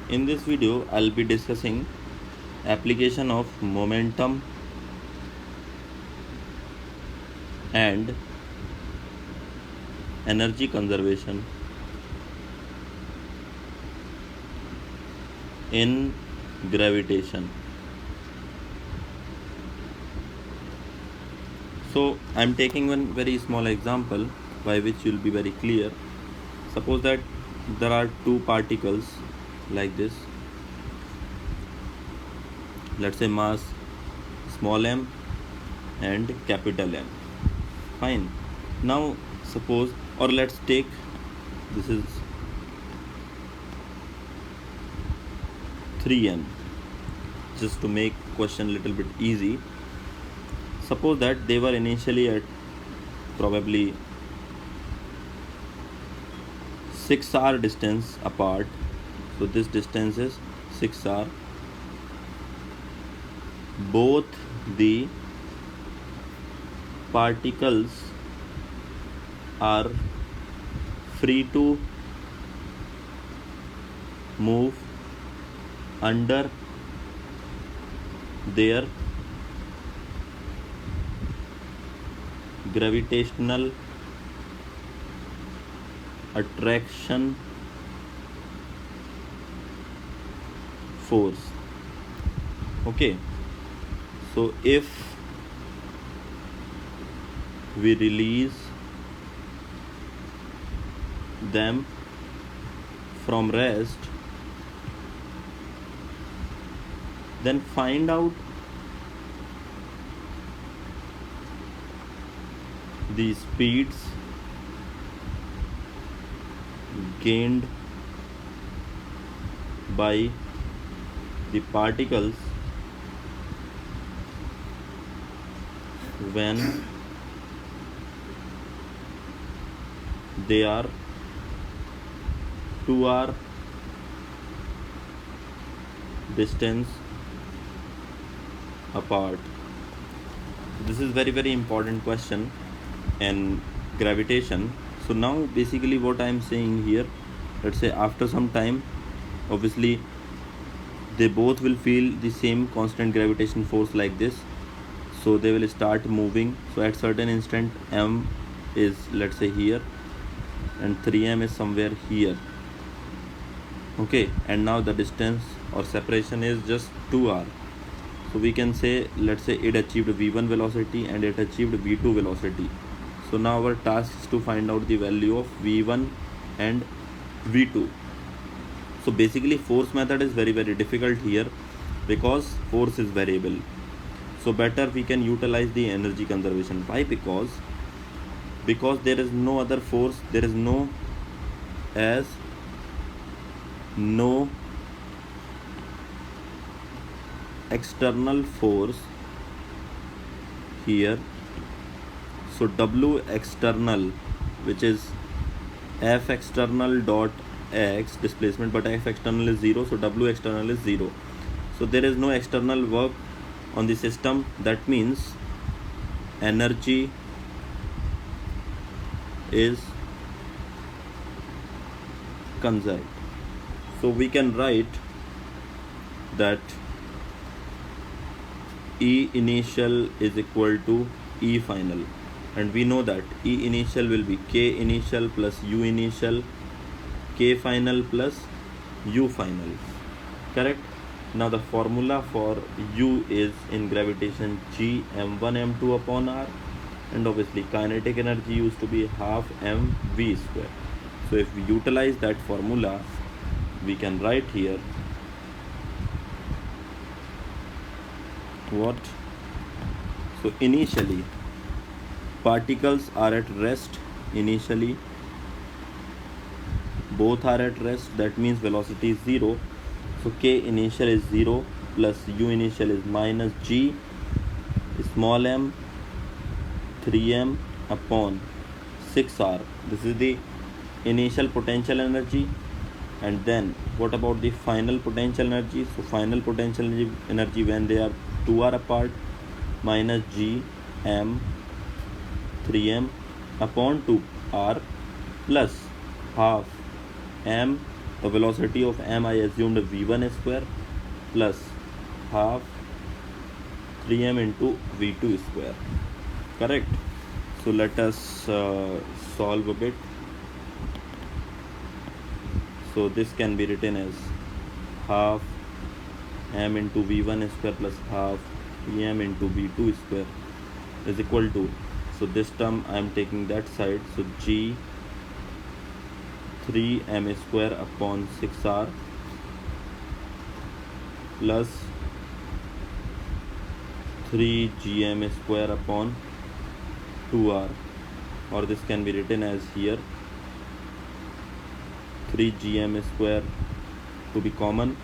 In this video, I'll be discussing application of momentum and energy conservation in gravitation. So I'm taking one very small example by which you'll be very clear. Suppose that there are two particles like this. Let's say mass small m and capital M. Fine. Now suppose, or let's take, this is 3m, just to make question little bit easy. Suppose that they were initially at probably 6r distance apart. So this distance is 6r. Both the particles are free to move under their gravitational attraction force. Okay, so if we release them from rest, then find out the speeds gained by the particles when they are 2r distance apart. This is very important question in gravitation. So now basically what I am saying here, let's say after some time, obviously they both will feel the same constant gravitation force like this, so they will start moving. So at certain instant m is, let's say, here, and 3m is somewhere here. Okay, and now the distance or separation is just 2r. So we can say, let's say it achieved v1 velocity and it achieved v2 velocity. So now our task is to find out the value of v1 and v2. So basically force method is very difficult here because force is variable. So better we can utilize the energy conservation. Why? Because there is no other force, there is no external force here. So W external, which is F external dot x displacement, but F external is 0, so W external is 0. So there is no external work on the system. That means energy is conserved. So we can write that E initial is equal to E final, and we know that E initial will be K initial plus U initial, K final plus U final. Correct? Now the formula for U is in gravitation G m1 m2 upon r, and obviously kinetic energy used to be half mv square. So if we utilize that formula, we can write here what? So initially particles are at rest, initially both are at rest, that means velocity is 0. So K initial is 0 plus U initial is minus G small m 3m upon 6r. This is the initial potential energy. And then what about the final potential energy? So final potential energy when they are 2r apart, minus G m 3m upon 2r plus half m the velocity of m I assumed v1 square plus half 3m into v2 square. Correct? So let us solve a bit. So this can be written as half m into v1 square plus half m into v2 square is equal to, so this term I am taking that side, so g 3m square upon 6r plus 3gm square upon 2r, or this can be written as here 3gm square to be common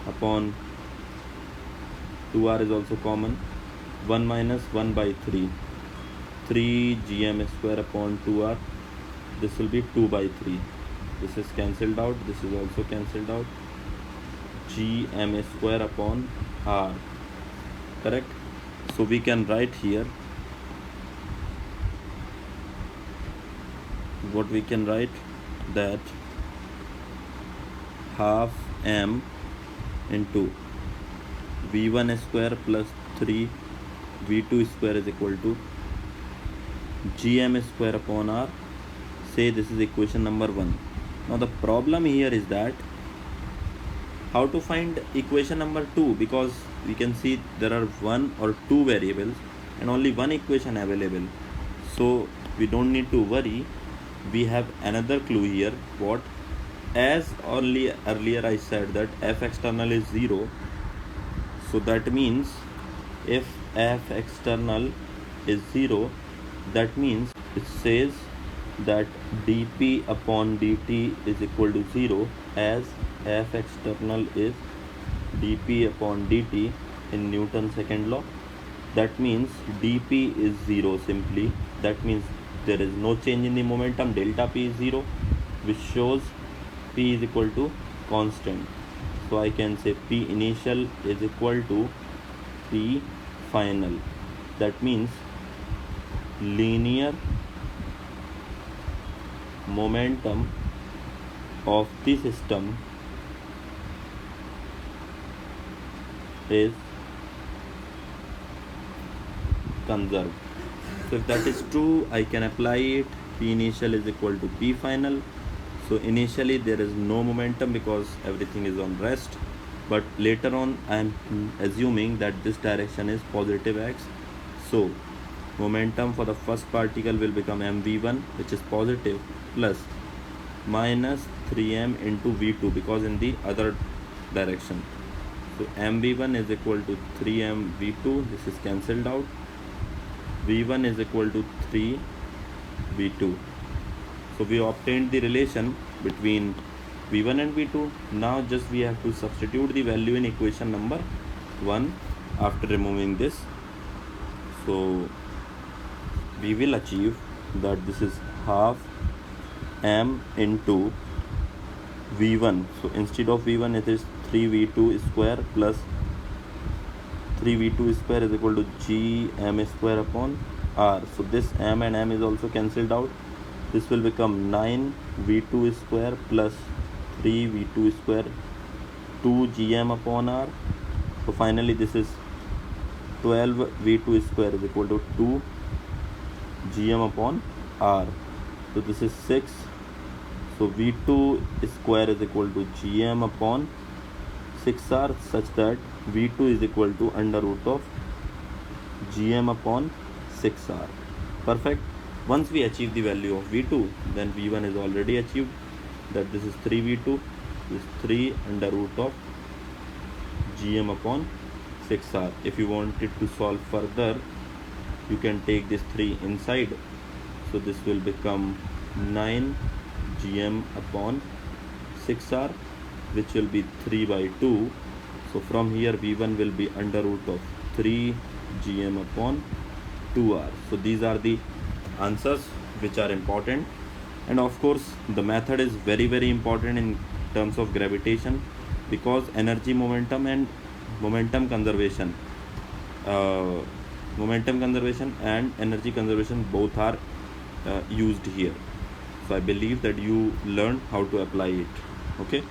upon 2r is also common, 1 minus 1 by 3, 3gm square upon 2r, this will be 2 by 3, this is cancelled out, this is also cancelled out, gm square upon r. Correct? So we can write here, what we can write, that half m into v1 square plus 3 v2 square is equal to gm square upon r. Say this is equation number 1. Now the problem here is that how to find equation number 2, because we can see there are 1 or 2 variables and only one equation available. So we don't need to worry. We have another clue here. What? As only earlier I said that f external is 0. So that means if f external is 0, that means it says that dp upon dt is equal to 0, as f external is dp upon dt in Newton's second law. That means dp is 0 simply. That means there is no change in the momentum, delta p is 0, which shows p is equal to constant. So I can say p initial is equal to p final. That means linear momentum of the system is conserved. So if that is true, I can apply it. P initial is equal to P final. So initially there is no momentum because everything is on rest, but later on I am assuming that this direction is positive x. So momentum for the first particle will become mv1, which is positive, plus minus 3m into v2 because in the other direction. So mv1 is equal to 3m v2, this is cancelled out. v1 is equal to 3 v2. So we obtained the relation between v1 and v2. Now just we have to substitute the value in equation number 1 after removing this. So we will achieve that this is half m into v1. So instead of v1 it is 3v2 square plus 3v2 square is equal to gm square upon r. So this m and m is also cancelled out. This will become 9v2 square plus 3v2 square 2gm upon r. So finally this is 12v2 square is equal to 2 gm upon r. So this is 6. So v2 square is equal to gm upon 6r, such that v2 is equal to under root of gm upon 6r. Perfect. Once we achieve the value of v2, then v1 is already achieved, that this is 3v2, this is 3 under root of gm upon 6r. If you wanted to solve further, you can take this 3 inside. So this will become 9 gm upon 6r, which will be 3 by 2. So from here v1 will be under root of 3 gm upon 2r. So these are the answers which are important, and of course the method is very important in terms of gravitation, because energy momentum and momentum conservation and energy conservation both are used here. So I believe that you learned how to apply it. Okay.